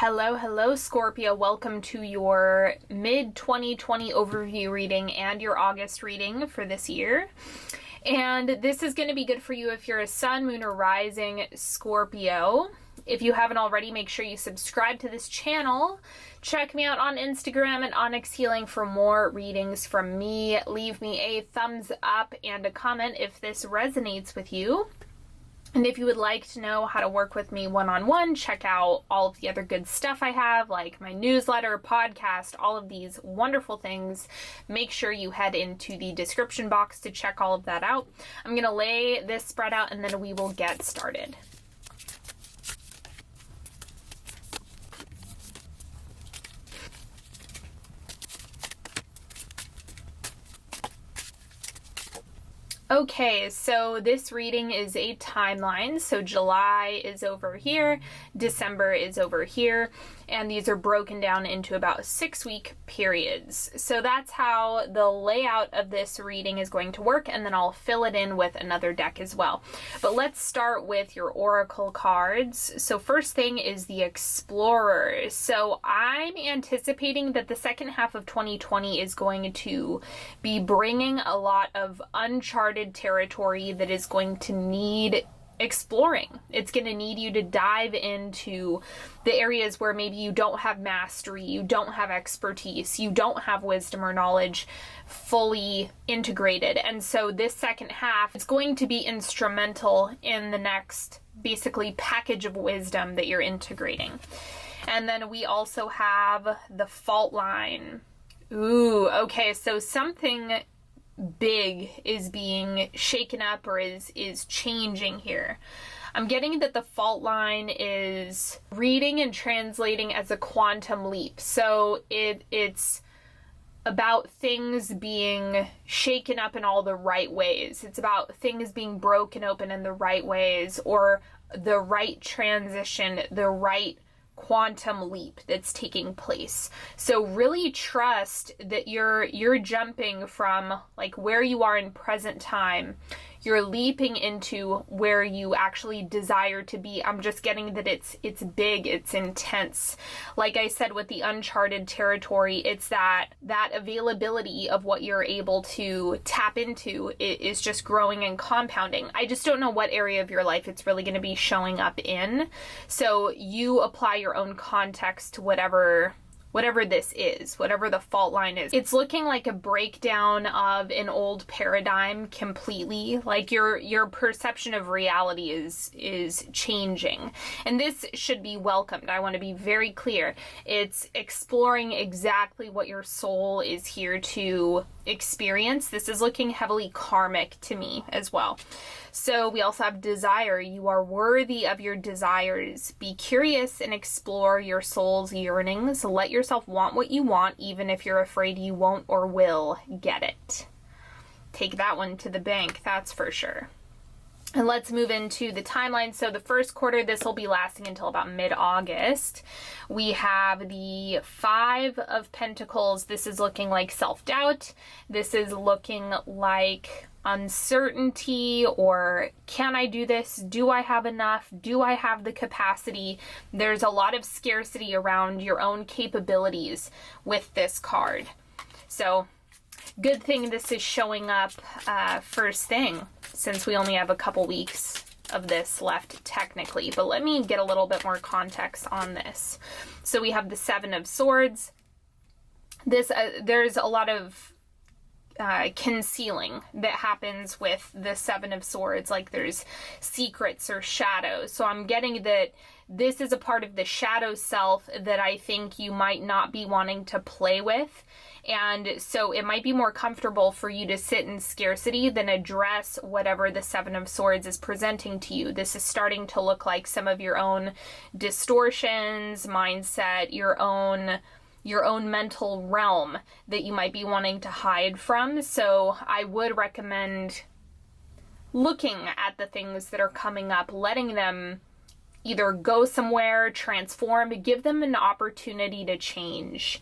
Hello, Scorpio. Welcome to your mid-2020 overview reading and your August reading for this year. And this is going to be good for you if you're a sun, moon, or rising Scorpio. If you haven't already, make sure you subscribe to this channel. Check me out on Instagram and Onyx Healing for more readings from me. Leave me a thumbs up and a comment if this resonates with you. And if you would like to know how to work with me one-on-one, check out all of the other good stuff I have, like my newsletter, podcast, all of these wonderful things. Make sure you head into the description box to check all of that out. I'm going to lay this spread out and then we will get started. Okay, so this reading is a timeline. So July is over here, December is over here, and these are broken down into about 6-week periods. So that's how the layout of this reading is going to work, and then I'll fill it in with another deck as well. But let's start with your oracle cards. So first thing is the Explorer. So I'm anticipating that the second half of 2020 is going to be bringing a lot of uncharted territory that is going to need exploring. It's going to need you to dive into the areas where maybe you don't have mastery, you don't have expertise, you don't have wisdom or knowledge fully integrated. And so this second half is going to be instrumental in the next basically package of wisdom that you're integrating. And then we also have the fault line. Ooh, okay, so something big is being shaken up or is changing here. I'm getting that the fault line is reading and translating as a quantum leap. So it's about things being shaken up in all the right ways. It's about things being broken open in the right ways, or the right transition, the right quantum leap that's taking place. So really trust that you're jumping from like where you are in present time. You're leaping into where you actually desire to be. I'm just getting that it's big, it's intense. Like I said with the uncharted territory, it's that availability of what you're able to tap into is just growing and compounding. I just don't know what area of your life it's really going to be showing up in. So you apply your own context to whatever this is, whatever the fault line is. It's looking like a breakdown of an old paradigm completely. Like your perception of reality is changing. And this should be welcomed. I want to be very clear. It's exploring exactly what your soul is here to experience. This is looking heavily karmic to me as well. So we also have desire. You are worthy of your desires. Be curious and explore your soul's yearnings. Let yourself want what you want, even if you're afraid you won't or will get it. Take that one to the bank, that's for sure. And let's move into the timeline. So the first quarter, this will be lasting until about mid-August. We have the 5 of Pentacles. This is looking like self-doubt. This is looking like uncertainty, or can I do this? Do I have enough? Do I have the capacity? There's a lot of scarcity around your own capabilities with this card. So good thing this is showing up first thing, since we only have a couple weeks of this left technically. But let me get a little bit more context on this. So we have the 7 of Swords. This there's a lot of concealing that happens with the 7 of Swords, like there's secrets or shadows. So I'm getting that this is a part of the shadow self that I think you might not be wanting to play with. And so it might be more comfortable for you to sit in scarcity than address whatever the 7 of Swords is presenting to you. This is starting to look like some of your own distortions, mindset, your own mental realm that you might be wanting to hide from. So I would recommend looking at the things that are coming up, letting them either go somewhere, transform, give them an opportunity to change.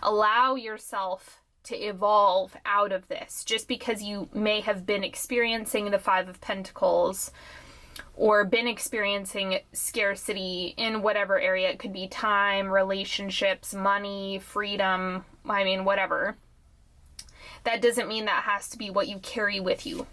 Allow yourself to evolve out of this. Just because you may have been experiencing the 5 of Pentacles or been experiencing scarcity in whatever area. It could be time, relationships, money, freedom, I mean, whatever. That doesn't mean that has to be what you carry with you.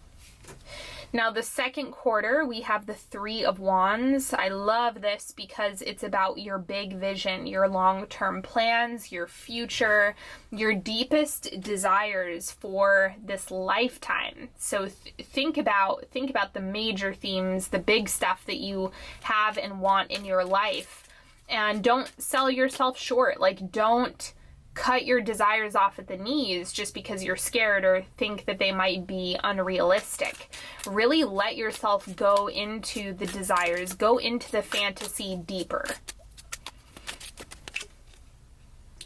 Now, the second quarter, we have the Three of Wands. I love this because it's about your big vision, your long-term plans, your future, your deepest desires for this lifetime. So think about the major themes, the big stuff that you have and want in your life. And don't sell yourself short. Like, don't cut your desires off at the knees just because you're scared or think that they might be unrealistic. Really let yourself go into the desires, go into the fantasy deeper.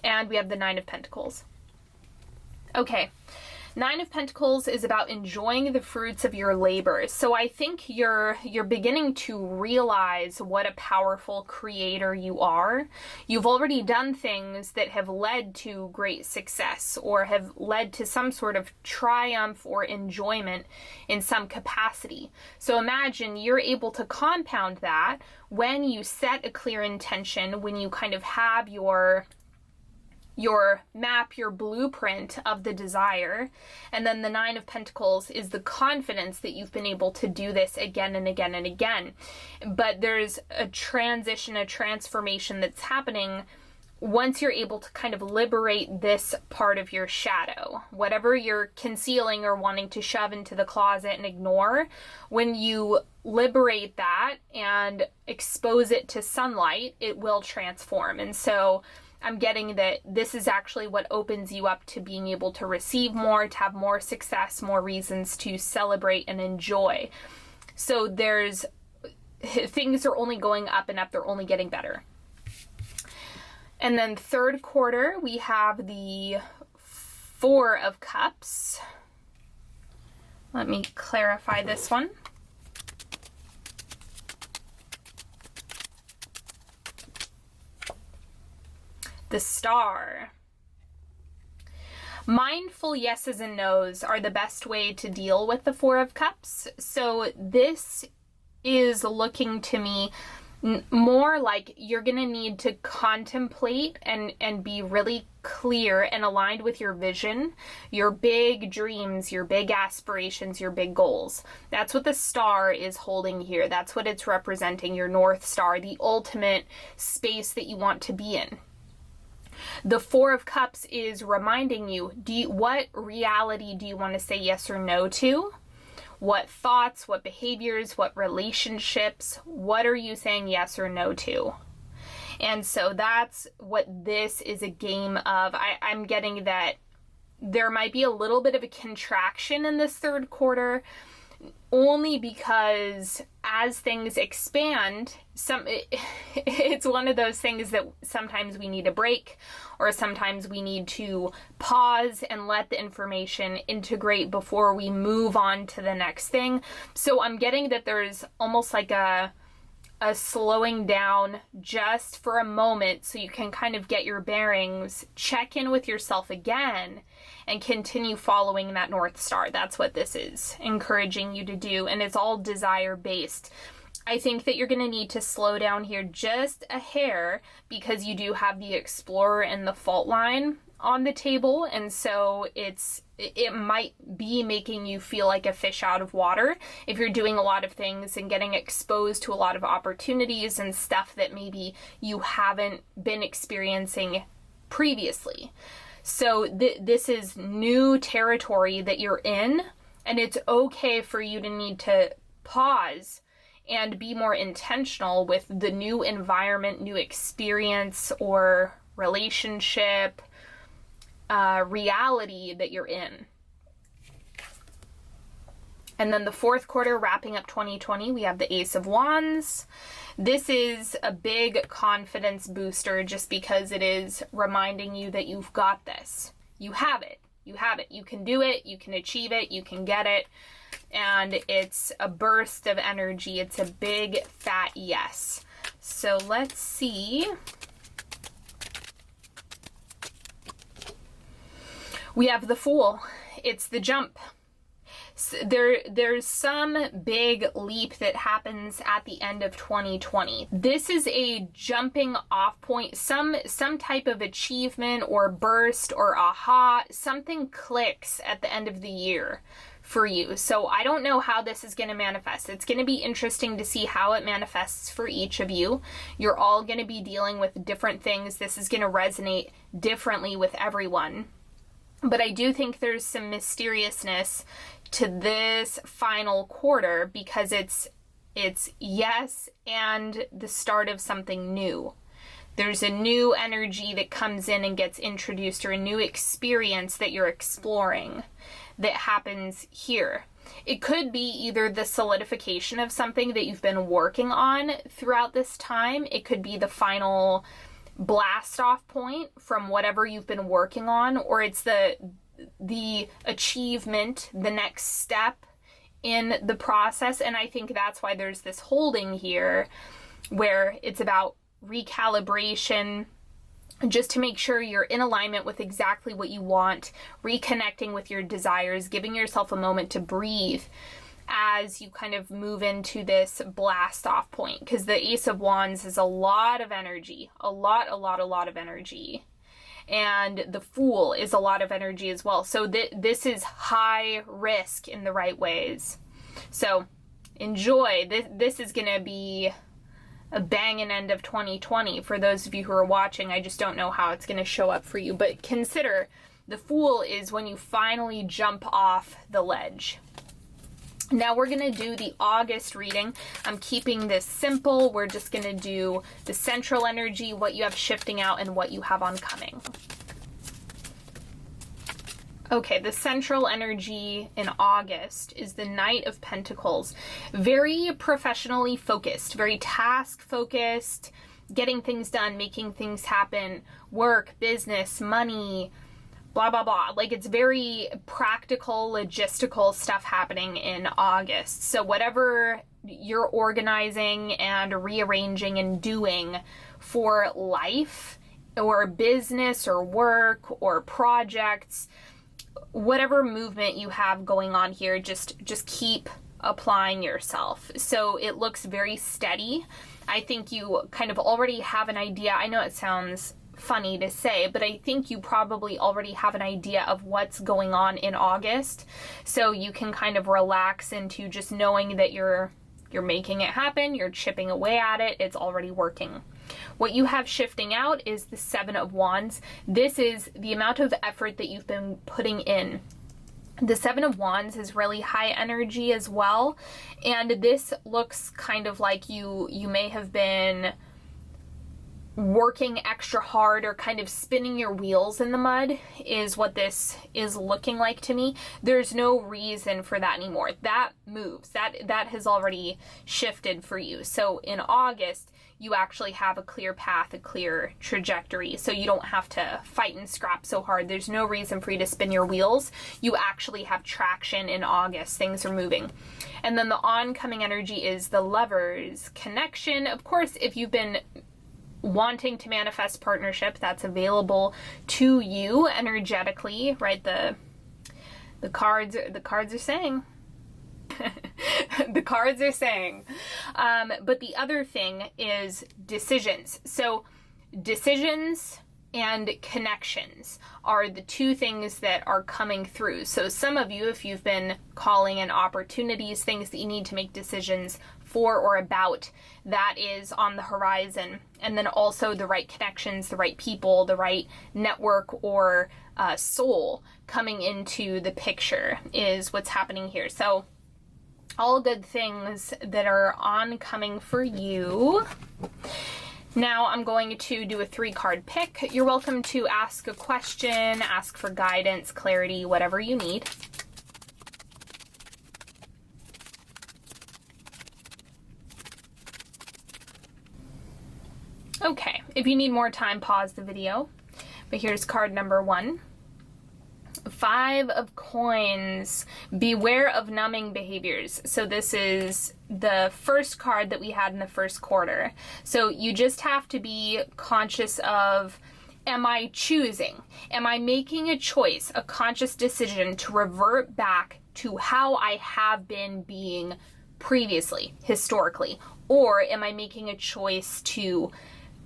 And we have the Nine of Pentacles. Okay. Nine of Pentacles is about enjoying the fruits of your labor. So I think you're beginning to realize what a powerful creator you are. You've already done things that have led to great success or have led to some sort of triumph or enjoyment in some capacity. So imagine you're able to compound that when you set a clear intention, when you kind of have your map, your blueprint of the desire. And then the Nine of Pentacles is the confidence that you've been able to do this again and again and again. But there's a transition, a transformation that's happening once you're able to kind of liberate this part of your shadow. Whatever you're concealing or wanting to shove into the closet and ignore, when you liberate that and expose it to sunlight, it will transform. And so I'm getting that this is actually what opens you up to being able to receive more, to have more success, more reasons to celebrate and enjoy. So things are only going up and up, they're only getting better. And then third quarter, we have the Four of Cups. Let me clarify this one. The Star. Mindful yeses and nos are the best way to deal with the Four of Cups. So this is looking to me more like you're going to need to contemplate and be really clear and aligned with your vision, your big dreams, your big aspirations, your big goals. That's what the Star is holding here. That's what it's representing, your North Star, the ultimate space that you want to be in. The Four of Cups is reminding you, what reality do you want to say yes or no to? What thoughts, what behaviors, what relationships, what are you saying yes or no to? And so that's what this is a game of. I'm getting that there might be a little bit of a contraction in this third quarter, only because as things expand, it's one of those things that sometimes we need a break, or sometimes we need to pause and let the information integrate before we move on to the next thing. So I'm getting that there's almost like a slowing down just for a moment so you can kind of get your bearings, check in with yourself again, and continue following that North Star. That's what this is encouraging you to do, and it's all desire-based. I think that you're going to need to slow down here just a hair because you do have the Explorer and the Fault line on the table, and so it might be making you feel like a fish out of water if you're doing a lot of things and getting exposed to a lot of opportunities and stuff that maybe you haven't been experiencing previously. So this is new territory that you're in, and it's okay for you to need to pause and be more intentional with the new environment, new experience, or relationship, reality that you're in. And then the fourth quarter, wrapping up 2020, we have the Ace of Wands. This is a big confidence booster just because it is reminding you that you've got this. You have it. You have it. You can do it. You can achieve it. You can get it. And it's a burst of energy. It's a big fat yes. So let's see. We have the Fool. It's the jump. There's some big leap that happens at the end of 2020. This is a jumping off point, some type of achievement or burst or aha, something clicks at the end of the year for you. So I don't know how this is going to manifest. It's going to be interesting to see how it manifests for each of you. You're all going to be dealing with different things. This is going to resonate differently with everyone. But I do think there's some mysteriousness to this final quarter because it's yes and the start of something new. There's a new energy that comes in and gets introduced, or a new experience that you're exploring that happens here. It could be either the solidification of something that you've been working on throughout this time. It could be the final blast off point from whatever you've been working on, or it's the achievement, the next step in the process. And I think that's why there's this holding here where it's about recalibration, just to make sure you're in alignment with exactly what you want, reconnecting with your desires, giving yourself a moment to breathe as you kind of move into this blast off point. Because the Ace of Wands is a lot of energy, a lot of energy. And the Fool is a lot of energy as well. So this is high risk in the right ways. So enjoy. This is going to be a banging end of 2020 for those of you who are watching. I just don't know how it's going to show up for you. But consider the Fool is when you finally jump off the ledge. Now we're going to do the August reading. I'm keeping this simple. We're just going to do the central energy, what you have shifting out, and what you have oncoming. Okay, the central energy in August is the Knight of Pentacles. Very professionally focused, very task focused, getting things done, making things happen, work, business, money, blah, blah, blah. Like, it's very practical, logistical stuff happening in August. So whatever you're organizing and rearranging and doing for life or business or work or projects, whatever movement you have going on here, just keep applying yourself. So it looks very steady. I think you kind of already have an idea. I know it sounds funny to say, but I think you probably already have an idea of what's going on in August. So you can kind of relax into just knowing that you're making it happen, you're chipping away at it, it's already working. What you have shifting out is the Seven of Wands. This is the amount of effort that you've been putting in. The Seven of Wands is really high energy as well. And this looks kind of like you may have been working extra hard or kind of spinning your wheels in the mud is what this is looking like to me. There's no reason for that anymore. That moves. That has already shifted for you. So in August, you actually have a clear path, a clear trajectory. So you don't have to fight and scrap so hard. There's no reason for you to spin your wheels. You actually have traction in August. Things are moving. And then the oncoming energy is the Lovers connection. Of course, if you've been wanting to manifest partnership, that's available to you energetically, right? The cards are saying. The cards are saying. But the other thing is decisions. So decisions and connections are the two things that are coming through. So some of you, if you've been calling in opportunities, things that you need to make decisions for or about, that is on the horizon. And then also the right connections, the right people, the right network or soul coming into the picture is what's happening here. So all good things that are oncoming for you. Now I'm going to do a 3-card pick. You're welcome to ask a question, ask for guidance, clarity, whatever you need. Okay, if you need more time, pause the video. But here's card number 1. 5 of Coins. Beware of numbing behaviors. So this is the first card that we had in the first quarter. So you just have to be conscious of, am I choosing? Am I making a choice, a conscious decision to revert back to how I have been being previously, historically? Or am I making a choice to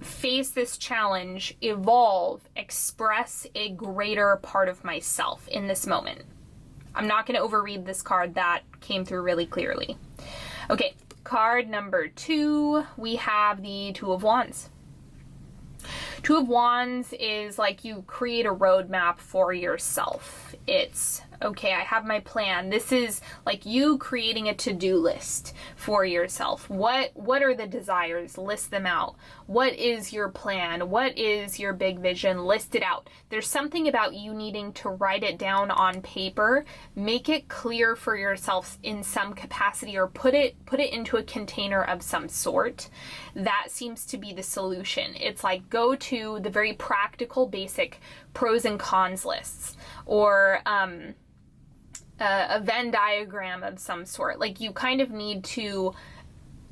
face this challenge, evolve, express a greater part of myself in this moment? I'm not going to overread this card. That came through really clearly. Okay, card number 2, we have the Two of Wands. Two of Wands is like you create a roadmap for yourself. It's, okay, I have my plan. This is like you creating a to-do list for yourself. What are the desires? List them out. What is your plan? What is your big vision? List it out. There's something about you needing to write it down on paper, make it clear for yourself in some capacity, or put it into a container of some sort. That seems to be the solution. It's like go to the very practical, basic pros and cons lists, or a Venn diagram of some sort. Like you kind of need to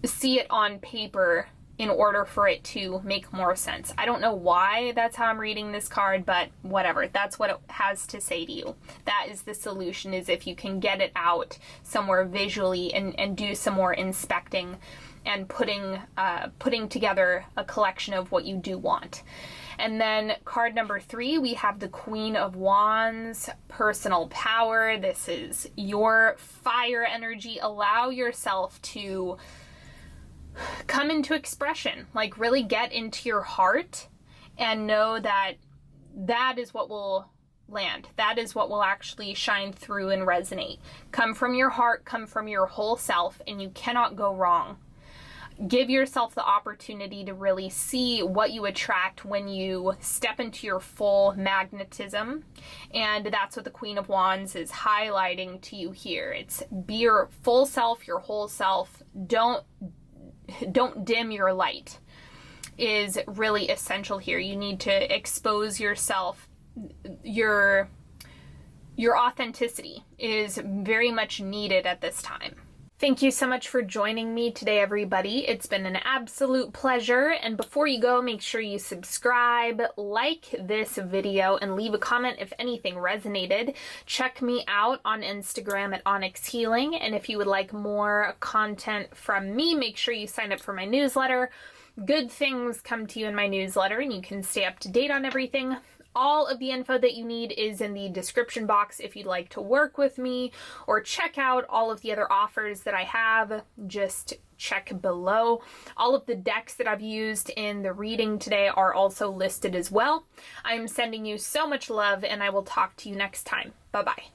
see it on paper in order for it to make more sense. I don't know why that's how I'm reading this card, but whatever. That's what it has to say to you. That is the solution, is if you can get it out somewhere visually and do some more inspecting and putting together a collection of what you do want. And then card number 3, we have the Queen of Wands, personal power. This is your fire energy. Allow yourself to come into expression, like really get into your heart and know that that is what will land. That is what will actually shine through and resonate. Come from your heart, come from your whole self, and you cannot go wrong. Give yourself the opportunity to really see what you attract when you step into your full magnetism. And that's what the Queen of Wands is highlighting to you here. It's be your full self, your whole self. Don't dim your light is really essential here. You need to expose yourself. Your authenticity is very much needed at this time. Thank you so much for joining me today, everybody. It's been an absolute pleasure. And before you go, make sure you subscribe, like this video, and leave a comment if anything resonated. Check me out on Instagram at Onyx Healing. And if you would like more content from me, make sure you sign up for my newsletter. Good things come to you in my newsletter, and you can stay up to date on everything. All of the info that you need is in the description box if you'd like to work with me or check out all of the other offers that I have. Just check below. All of the decks that I've used in the reading today are also listed as well. I'm sending you so much love, and I will talk to you next time. Bye-bye.